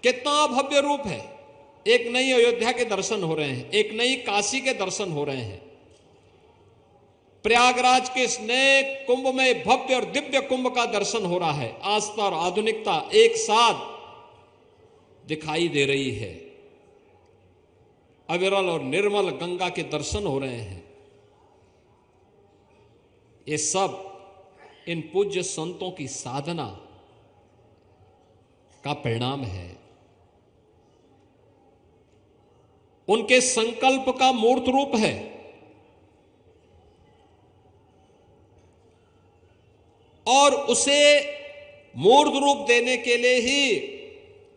कितना भव्य रूप है। एक नई अयोध्या के दर्शन हो रहे हैं, एक नई काशी के दर्शन हो रहे हैं। प्रयागराज के इस नए कुंभ में भव्य और दिव्य कुंभ का दर्शन हो रहा है। आस्था और आधुनिकता एक साथ दिखाई दे रही है। अविरल और निर्मल गंगा के दर्शन हो रहे हैं। ये सब इन पूज्य संतों की साधना का परिणाम है, उनके संकल्प का मूर्त रूप है। और उसे मूर्त रूप देने के लिए ही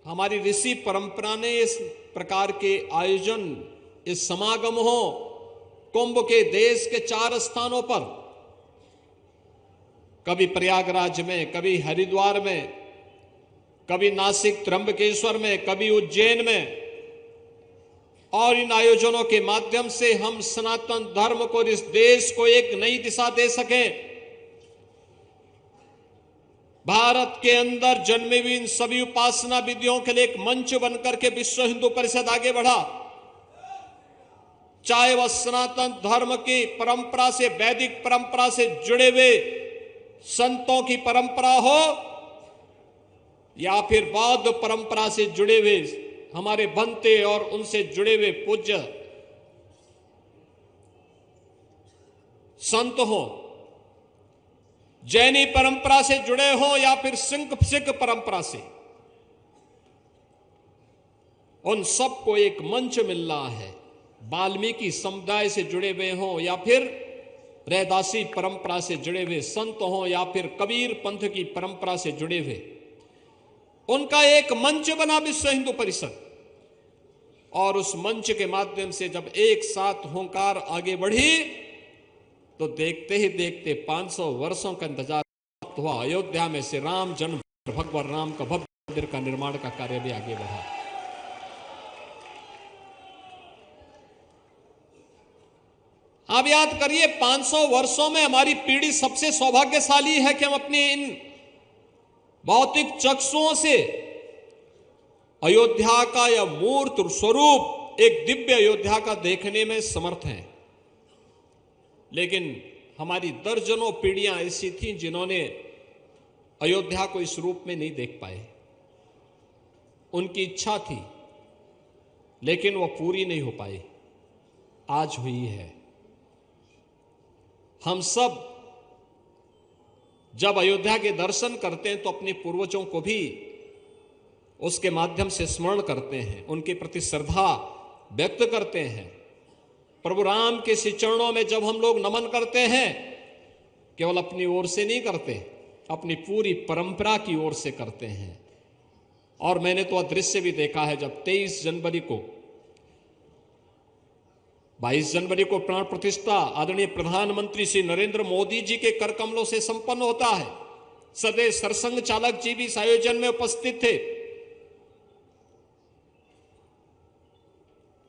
हमारी ऋषि परंपरा ने इस प्रकार के आयोजन, इस समागम हो कुंभ के देश के 4 स्थानों पर, कभी प्रयागराज में, कभी हरिद्वार में, कभी नासिक त्र्यंबकेश्वर में, कभी उज्जैन में। और इन आयोजनों के माध्यम से हम सनातन धर्म को, इस देश को एक नई दिशा दे सकें। भारत के अंदर जन्मे हुई इन सभी उपासना विधियों के लिए एक मंच बनकर के विश्व हिंदू परिषद आगे बढ़ा। चाहे वह सनातन धर्म की परंपरा से, वैदिक परंपरा से जुड़े हुए संतों की परंपरा हो, या फिर बौद्ध परंपरा से जुड़े हुए हमारे बनते और उनसे जुड़े हुए पूज्य संत हो, जैनी परंपरा से जुड़े हो या फिर सिख परंपरा से, उन सबको एक मंच मिल रहा है। वाल्मीकि समुदाय से जुड़े हुए हो या फिर रैदासी परंपरा से जुड़े हुए संत हो या फिर कबीर पंथ की परंपरा से जुड़े हुए, उनका एक मंच बना विश्व हिंदू परिषद। और उस मंच के माध्यम से जब एक साथ होंकार आगे बढ़ी, तो देखते ही देखते 500 वर्षों का इंतजार हुआ। अयोध्या में से राम जन्म, भगवान राम का भव्य मंदिर का निर्माण का कार्य भी आगे बढ़ा। आप याद करिए, 500 वर्षों में हमारी पीढ़ी सबसे सौभाग्यशाली है कि हम अपने इन भौतिक चक्षुओं से अयोध्या का यह मूर्त स्वरूप, एक दिव्य अयोध्या का देखने में समर्थ हैं। लेकिन हमारी दर्जनों पीढ़ियां ऐसी थीं जिन्होंने अयोध्या को इस रूप में नहीं देख पाए। उनकी इच्छा थी लेकिन वह पूरी नहीं हो पाई। आज हुई है। हम सब जब अयोध्या के दर्शन करते हैं तो अपने पूर्वजों को भी उसके माध्यम से स्मरण करते हैं, उनके प्रति श्रद्धा व्यक्त करते हैं। प्रभु राम के श्री चरणों में जब हम लोग नमन करते हैं, केवल अपनी ओर से नहीं करते, अपनी पूरी परंपरा की ओर से करते हैं। और मैंने तो दृश्य भी देखा है, जब 23 जनवरी को 22 जनवरी को प्राण प्रतिष्ठा आदरणीय प्रधानमंत्री श्री नरेंद्र मोदी जी के कर कमलों से संपन्न होता है। सदैव सरसंघ चालक जी भी इस आयोजन में उपस्थित थे।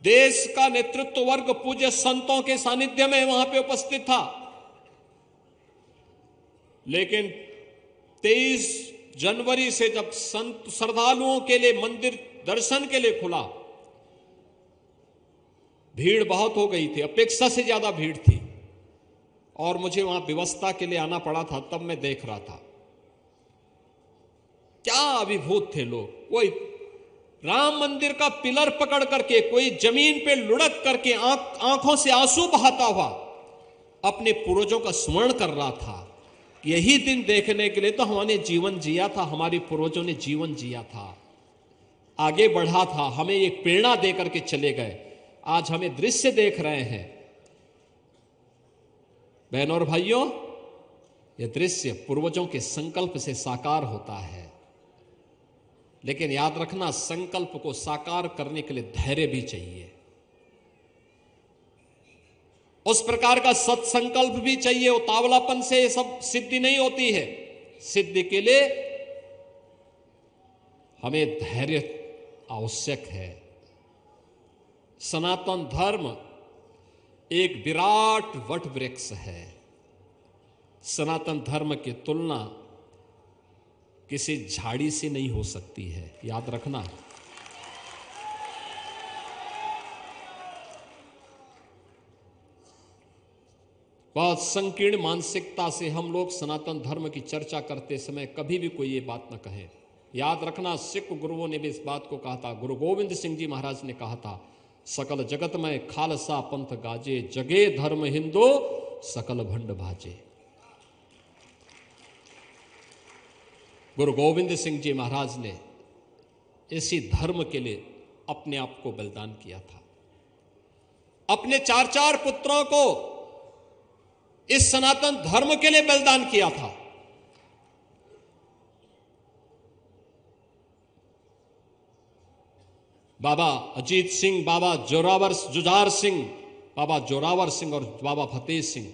देश का नेतृत्व वर्ग पूज्य संतों के सानिध्य में वहां पे उपस्थित था। लेकिन 23 जनवरी से जब संत श्रद्धालुओं के लिए मंदिर दर्शन के लिए खुला, भीड़ बहुत हो गई थी, अपेक्षा से ज्यादा भीड़ थी। और मुझे वहां व्यवस्था के लिए आना पड़ा था। तब मैं देख रहा था क्या अभिभूत थे लोग। कोई राम मंदिर का पिलर पकड़ करके, कोई जमीन पे लुढ़क करके आंखों से आंसू बहाता हुआ अपने पूर्वजों का स्मरण कर रहा था। यही दिन देखने के लिए तो हमने जीवन जिया था, हमारे पूर्वजों ने जीवन जिया था, आगे बढ़ा था, हमें एक प्रेरणा देकर के चले गए। आज हमें दृश्य देख रहे हैं। बहनों और भाइयों, यह दृश्य पूर्वजों के संकल्प से साकार होता है। लेकिन याद रखना, संकल्प को साकार करने के लिए धैर्य भी चाहिए, उस प्रकार का सत्संकल्प भी चाहिए। उतावलापन से ये सब सिद्धि नहीं होती है। सिद्धि के लिए हमें धैर्य आवश्यक है। सनातन धर्म एक विराट वट वृक्ष है। सनातन धर्म की तुलना किसी झाड़ी से नहीं हो सकती है, याद रखना। बहुत संकीर्ण मानसिकता से हम लोग सनातन धर्म की चर्चा करते समय कभी भी कोई ये बात न कहे। याद रखना, सिख गुरुओं ने भी इस बात को कहा था। गुरु गोविंद सिंह जी महाराज ने कहा था, सकल जगत में खालसा पंथ गाजे, जगे धर्म हिंदू सकल भंड भाजे। गुरु गोविंद सिंह जी महाराज ने इसी धर्म के लिए अपने आप को बलिदान किया था। अपने 4 पुत्रों को इस सनातन धर्म के लिए बलिदान किया था। बाबा अजीत सिंह, बाबा जुझार सिंह, बाबा जोरावर सिंह और बाबा फतेह सिंह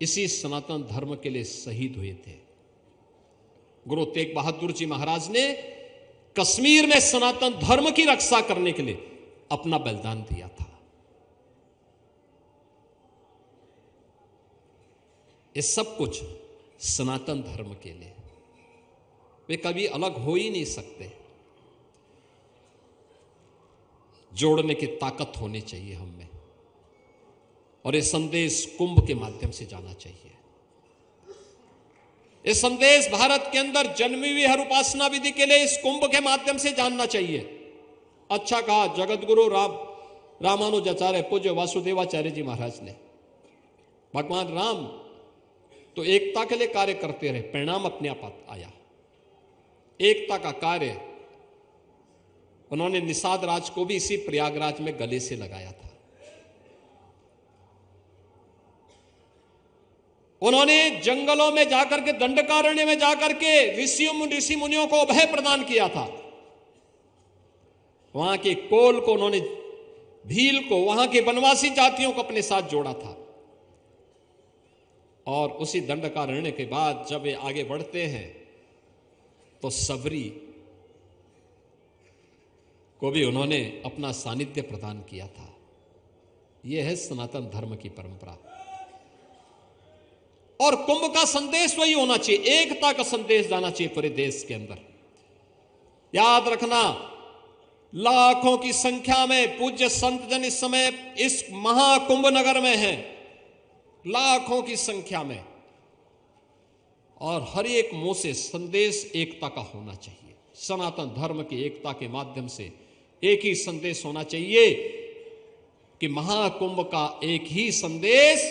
इसी सनातन धर्म के लिए शहीद हुए थे। गुरु तेग बहादुर जी महाराज ने कश्मीर में सनातन धर्म की रक्षा करने के लिए अपना बलिदान दिया था। ये सब कुछ सनातन धर्म के लिए, वे कभी अलग हो ही नहीं सकते। जोड़ने की ताकत होनी चाहिए हम में, और ये संदेश कुंभ के माध्यम से जाना चाहिए। ये संदेश भारत के अंदर जन्मी हुई हर उपासना विधि के लिए इस कुंभ के माध्यम से जानना चाहिए। अच्छा कहा जगतगुरु रामानुजाचार्य पूज्य वासुदेवाचार्य जी महाराज ने, भगवान राम तो एकता के लिए कार्य करते रहे, परिणाम अपने आप आया। एकता का कार्य उन्होंने निषाद राज को भी इसी प्रयागराज में गले से लगाया था। उन्होंने जंगलों में जाकर के, दंडकारण्य में जाकर के ऋषि मुनियों को अभय प्रदान किया था। वहां के कोल को उन्होंने, भील को, वहां के वनवासी जातियों को अपने साथ जोड़ा था। और उसी दंडकारण्य के बाद जब वे आगे बढ़ते हैं तो सबरी को भी उन्होंने अपना सानिध्य प्रदान किया था। यह है सनातन धर्म की परंपरा। और कुंभ का संदेश वही होना चाहिए, एकता का संदेश जाना चाहिए पूरे देश के अंदर। याद रखना, लाखों की संख्या में पूज्य संत जन इस समय इस महाकुंभ नगर में हैं, लाखों की संख्या में, और हर एक मुंह से संदेश एकता का होना चाहिए। सनातन धर्म की एकता के माध्यम से एक ही संदेश होना चाहिए कि महाकुंभ का एक ही संदेश,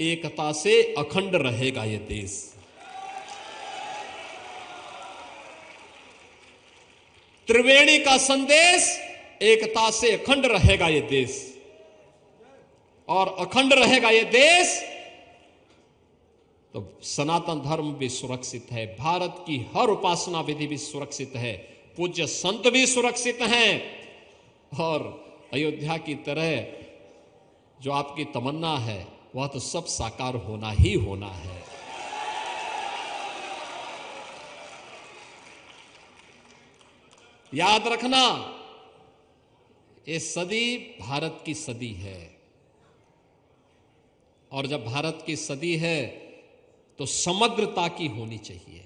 एकता से अखंड रहेगा यह देश। त्रिवेणी का संदेश, एकता से अखंड रहेगा यह देश, और अखंड रहेगा यह देश तो सनातन धर्म भी सुरक्षित है, भारत की हर उपासना विधि भी सुरक्षित है, पूज्य संत भी सुरक्षित हैं, और अयोध्या की तरह जो आपकी तमन्ना है वह तो सब साकार होना ही होना है। याद रखना, ये सदी भारत की सदी है, और जब भारत की सदी है तो समग्रता की होनी चाहिए,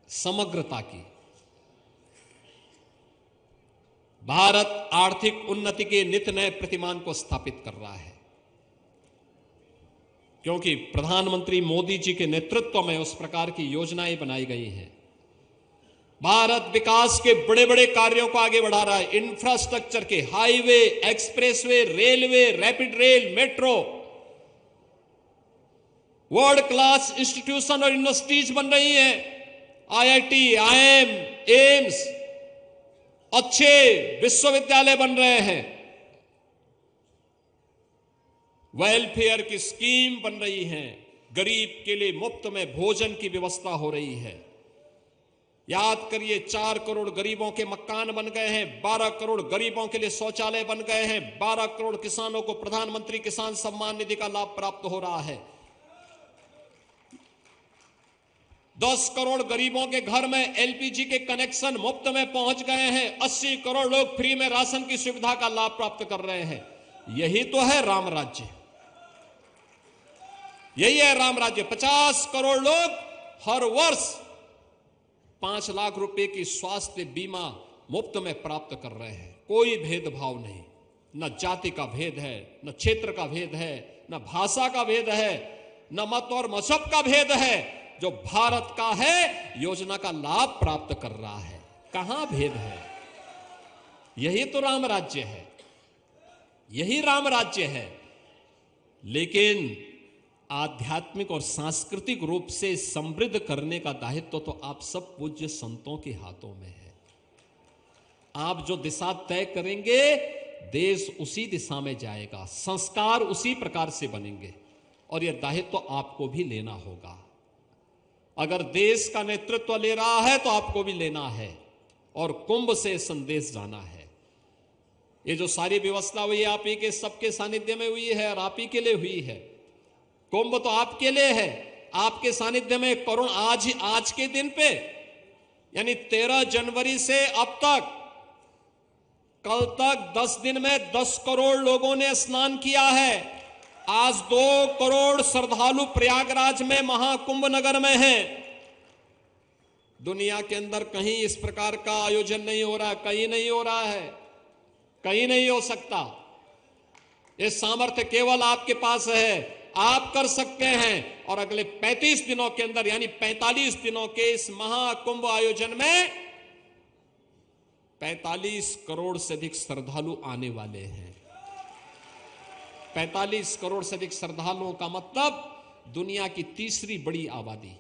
समग्रता की। भारत आर्थिक उन्नति के नित्य नए प्रतिमान को स्थापित कर रहा है, क्योंकि प्रधानमंत्री मोदी जी के नेतृत्व में उस प्रकार की योजनाएं बनाई गई हैं। भारत विकास के बड़े बड़े कार्यों को आगे बढ़ा रहा है, इंफ्रास्ट्रक्चर के, highway, expressway, railway, rapid rail, metro, world class institution और यूनिवर्सिटीज बन रही हैं, आईआईटी, आईएम, एम्स, अच्छे विश्वविद्यालय बन रहे हैं, वेलफेयर की स्कीम बन रही है, गरीब के लिए मुफ्त में भोजन की व्यवस्था हो रही है। याद करिए, 4 करोड़ गरीबों के मकान बन गए हैं, 12 करोड़ गरीबों के लिए शौचालय बन गए हैं, 12 करोड़ किसानों को प्रधानमंत्री किसान सम्मान निधि का लाभ प्राप्त हो रहा है, 10 करोड़ गरीबों के घर में एलपीजी के कनेक्शन मुफ्त में पहुंच गए हैं, 80 करोड़ लोग फ्री में राशन की सुविधा का लाभ प्राप्त कर रहे हैं। यही तो है राम राज्य, यही है राम राज्य। 50 करोड़ लोग हर वर्ष 5 लाख रुपए की स्वास्थ्य बीमा मुफ्त में प्राप्त कर रहे हैं, कोई भेदभाव नहीं। न जाति का भेद है, न क्षेत्र का भेद है, न भाषा का भेद है, न मत और मजहब का भेद है। जो भारत का है योजना का लाभ प्राप्त कर रहा है। कहां भेद है? यही तो राम राज्य है, यही राम राज्य है। लेकिन आध्यात्मिक और सांस्कृतिक रूप से समृद्ध करने का दायित्व तो आप सब पूज्य संतों के हाथों में है। आप जो दिशा तय करेंगे देश उसी दिशा में जाएगा, संस्कार उसी प्रकार से बनेंगे, और यह दायित्व तो आपको भी लेना होगा। अगर देश का नेतृत्व ले रहा है तो आपको भी लेना है, और कुंभ से संदेश जाना है। ये जो सारी व्यवस्था हुई है आप ही के सबके सानिध्य में हुई है और आप ही के लिए हुई है। कुंभ तो आपके लिए है, आपके सानिध्य में करुण आज के दिन पे यानी 13 जनवरी से अब तक कल तक 10 दिन में 10 करोड़ लोगों ने स्नान किया है। आज 2 करोड़ श्रद्धालु प्रयागराज में महाकुंभ नगर में हैं। दुनिया के अंदर कहीं इस प्रकार का आयोजन नहीं हो रहा, कहीं नहीं हो रहा है, कहीं नहीं हो सकता। ये सामर्थ्य केवल आपके पास है, आप कर सकते हैं। और अगले 35 दिनों के अंदर यानी 45 दिनों के इस महाकुंभ आयोजन में 45 करोड़ से अधिक श्रद्धालु आने वाले हैं। 45 करोड़ से अधिक श्रद्धालुओं का मतलब दुनिया की तीसरी बड़ी आबादी,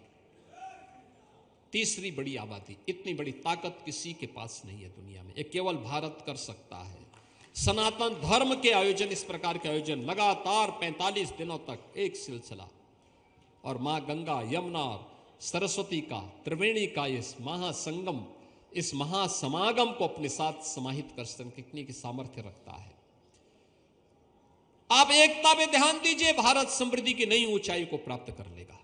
तीसरी बड़ी आबादी। इतनी बड़ी ताकत किसी के पास नहीं है दुनिया में, ये केवल भारत कर सकता है। सनातन धर्म के आयोजन, इस प्रकार के आयोजन लगातार 45 दिनों तक एक सिलसिला, और मां गंगा, यमुना, सरस्वती का, त्रिवेणी का इस महासंगम, इस महासमागम को अपने साथ समाहित कर सकने की सामर्थ्य रखता है। आप एकता पे ध्यान दीजिए, भारत समृद्धि की नई ऊंचाई को प्राप्त कर लेगा।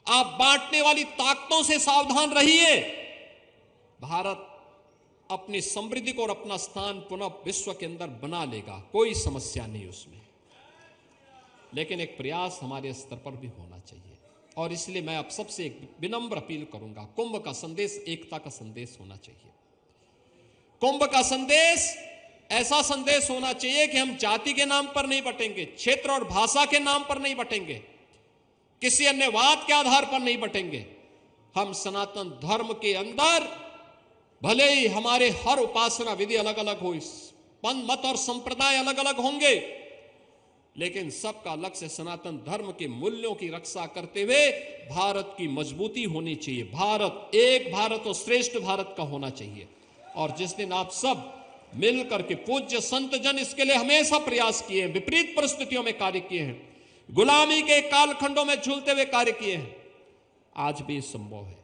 आप बांटने वाली ताकतों से सावधान रहिए। भारत अपनी समृद्धि को और अपना स्थान पुनः विश्व के अंदर बना लेगा, कोई समस्या नहीं उसमें। लेकिन एक प्रयास हमारे स्तर पर भी होना चाहिए, और इसलिए मैं आप सबसे एक विनम्र अपील करूंगा। कुंभ का संदेश एकता का संदेश होना चाहिए। कुंभ का संदेश ऐसा संदेश होना चाहिए कि हम जाति के नाम पर नहीं बटेंगे, क्षेत्र और भाषा के नाम पर नहीं बटेंगे, किसी अन्य वाद के आधार पर नहीं बटेंगे। हम सनातन धर्म के अंदर भले ही हमारे हर उपासना विधि अलग अलग हो, पंथ मत और संप्रदाय अलग अलग होंगे, लेकिन सबका लक्ष्य सनातन धर्म के मूल्यों की रक्षा करते हुए भारत की मजबूती होनी चाहिए। भारत एक भारत और श्रेष्ठ भारत का होना चाहिए। और जिस दिन आप सब मिलकर के पूज्य संत जन इसके लिए हमेशा प्रयास किए हैं, विपरीत परिस्थितियों में कार्य किए हैं, गुलामी के कालखंडों में झूलते हुए कार्य किए हैं, आज भी संभव है,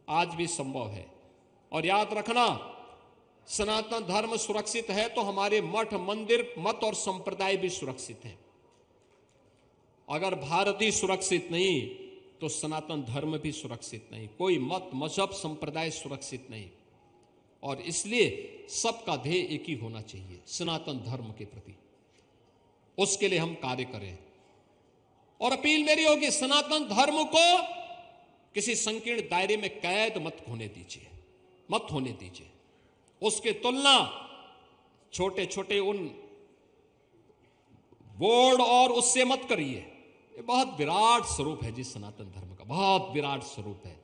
आज भी संभव है। और याद रखना, सनातन धर्म सुरक्षित है तो हमारे मठ, मंदिर, मत और संप्रदाय भी सुरक्षित हैं। अगर भारत ही सुरक्षित नहीं तो सनातन धर्म भी सुरक्षित नहीं, कोई मत, मजहब, संप्रदाय सुरक्षित नहीं। और इसलिए सबका ध्येय एक ही होना चाहिए, सनातन धर्म के प्रति। उसके लिए हम कार्य करें। और अपील मेरी होगी, सनातन धर्म को किसी संकीर्ण दायरे में कैद मत होने दीजिए, मत होने दीजिए। उसकी तुलना छोटे छोटे उन बोर्ड और उससे मत करिए। ये बहुत विराट स्वरूप है जी, सनातन धर्म का बहुत विराट स्वरूप है।